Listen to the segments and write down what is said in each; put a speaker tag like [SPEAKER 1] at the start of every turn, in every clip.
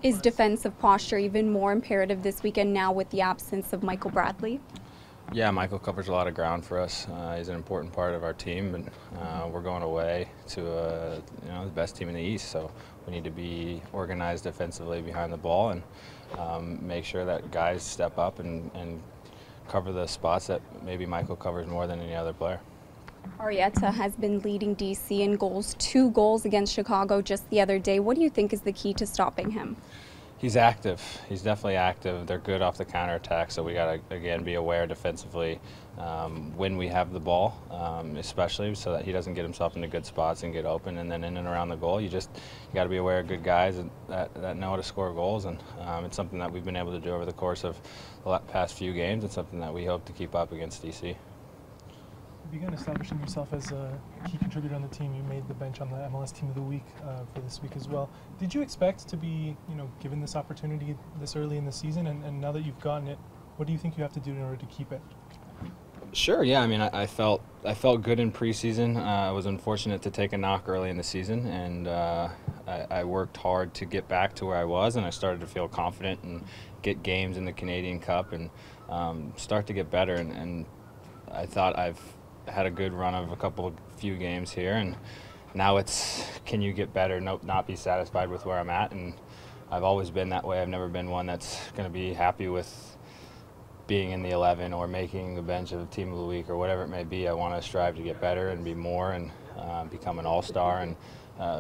[SPEAKER 1] Is defensive posture even more imperative this weekend now with the absence of Michael Bradley?
[SPEAKER 2] Yeah, Michael covers a lot of ground for us. He's an important part of our team, and we're going away to the best team in the East. So we need to be organized defensively behind the ball and make sure that guys step up and cover the spots that maybe Michael covers more than any other player.
[SPEAKER 1] Arrieta has been leading DC in goals, 2 goals against Chicago just the other day. What do you think is the key to stopping him?
[SPEAKER 2] He's active. He's definitely active. They're good off the counterattack, so we got to, again, be aware defensively when we have the ball, especially so that he doesn't get himself into good spots and get open. And then in and around the goal, you got to be aware of good guys that know how to score goals. And it's something that we've been able to do over the course of the past few games. It's something that we hope to keep up against DC.
[SPEAKER 3] You began establishing yourself as a key contributor on the team. You made the bench on the MLS Team of the Week for this week as well. Did you expect to be, given this opportunity this early in the season? And now that you've gotten it, what do you think you have to do in order to keep it?
[SPEAKER 2] Sure. Yeah. I mean, I felt good in preseason. I was unfortunate to take a knock early in the season, and I worked hard to get back to where I was, and I started to feel confident and get games in the Canadian Cup and start to get better. And I thought I've had a good run of few games here, and now it's, can you get better, not be satisfied with where I'm at. And I've always been that way. I've never been one that's going to be happy with being in the 11 or making the bench of the Team of the Week or whatever it may be. I want to strive to get better and be more and become an all-star and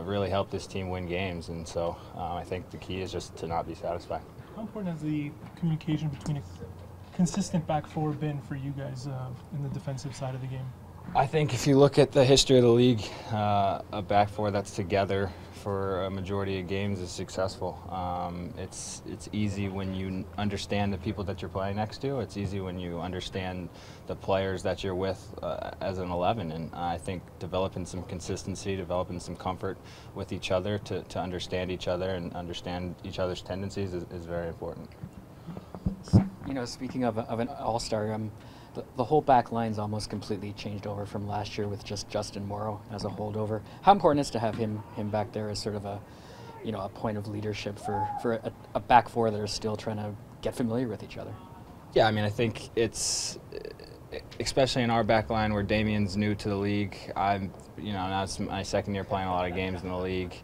[SPEAKER 2] really help this team win games. And so I think the key is just to not be satisfied.
[SPEAKER 3] How important has the communication between a consistent back four been for you guys in the defensive side of the game?
[SPEAKER 2] I think if you look at the history of the league, a back four that's together for a majority of games is successful. It's easy when you understand the people that you're playing next to. It's easy when you understand the players that you're with as an 11. And I think developing some consistency, developing some comfort with each other to understand each other and understand each other's tendencies is very important.
[SPEAKER 4] Speaking of an all-star, the whole back line's almost completely changed over from last year with just Justin Morrow as a holdover. How important is to have him back there as sort of a point of leadership for a back four that are still trying to get familiar with each other?
[SPEAKER 2] Yeah, I mean, I think it's, especially in our back line where Damien's new to the league. Now it's my second year playing a lot of games in the league.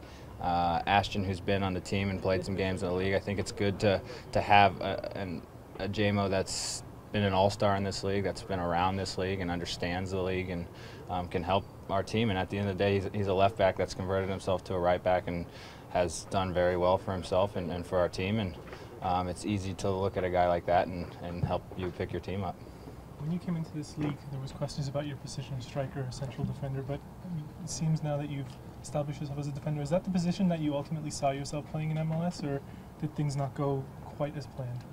[SPEAKER 2] Ashton, who's been on the team and played some games in the league, I think it's good to have a JMO that's been an all-star in this league, that's been around this league and understands the league and can help our team. And at the end of the day, he's a left back that's converted himself to a right back and has done very well for himself and for our team. And it's easy to look at a guy like that and help you pick your team up.
[SPEAKER 3] When you came into this league, there was questions about your position, striker or central defender, but it seems now that you've established yourself as a defender. Is that the position that you ultimately saw yourself playing in MLS, or did things not go quite as planned?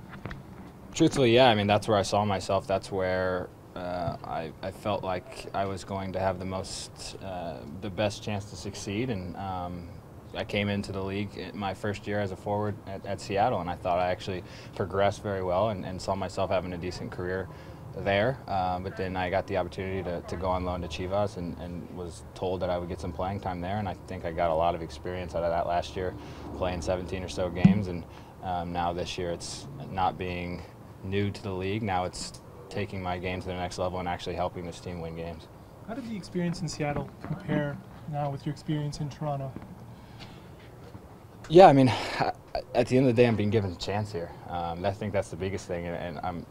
[SPEAKER 2] Truthfully, yeah. I mean, that's where I saw myself. That's where I felt like I was going to have the best chance to succeed. And I came into the league my first year as a forward at Seattle, and I thought I actually progressed very well and saw myself having a decent career there. But then I got the opportunity to go on loan to Chivas and was told that I would get some playing time there. And I think I got a lot of experience out of that last year, playing 17 or so games. And now this year it's not being new to the league. Now it's taking my game to the next level and actually helping this team win games.
[SPEAKER 3] How did the experience in Seattle compare now with your experience in Toronto?
[SPEAKER 2] Yeah, I mean, at the end of the day, I'm being given a chance here. I think that's the biggest thing, and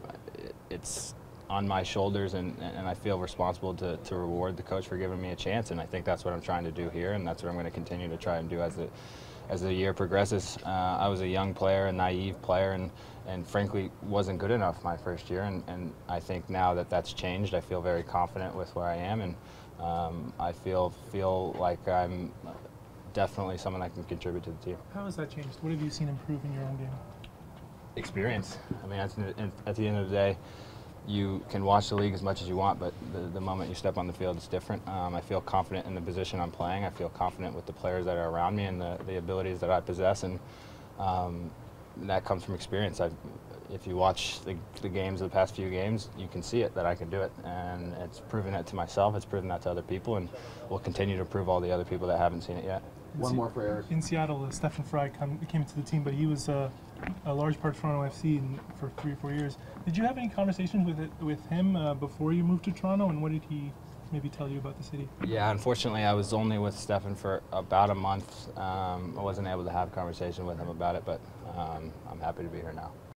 [SPEAKER 2] it's on my shoulders, and I feel responsible to reward the coach for giving me a chance, and I think that's what I'm trying to do here, and that's what I'm going to continue to try and do as the year progresses. I was a young player, a naive player, and frankly wasn't good enough my first year, and I think now that that's changed, I feel very confident with where I am, and I feel like I'm definitely someone that can contribute to the team.
[SPEAKER 3] How has that changed? What have you seen improve in your own game?
[SPEAKER 2] Experience. I mean, at the end of the day, you can watch the league as much as you want, but the moment you step on the field, it's different. I feel confident in the position I'm playing. I feel confident with the players that are around me and the abilities that I possess, and that comes from experience. If you watch the games of the past few games, you can see it, that I can do it. And it's proven it to myself, it's proven that to other people, and we'll continue to prove all the other people that haven't seen it yet.
[SPEAKER 5] One more for Eriq.
[SPEAKER 3] In Seattle, Stefan Frei came into the team, but he was a large part of Toronto FC for 3 or 4 years. Did you have any conversations with him before you moved to Toronto, and what did he maybe tell you about the city?
[SPEAKER 2] Yeah, unfortunately, I was only with Stefan for about a month. I wasn't able to have a conversation with him about it, but I'm happy to be here now.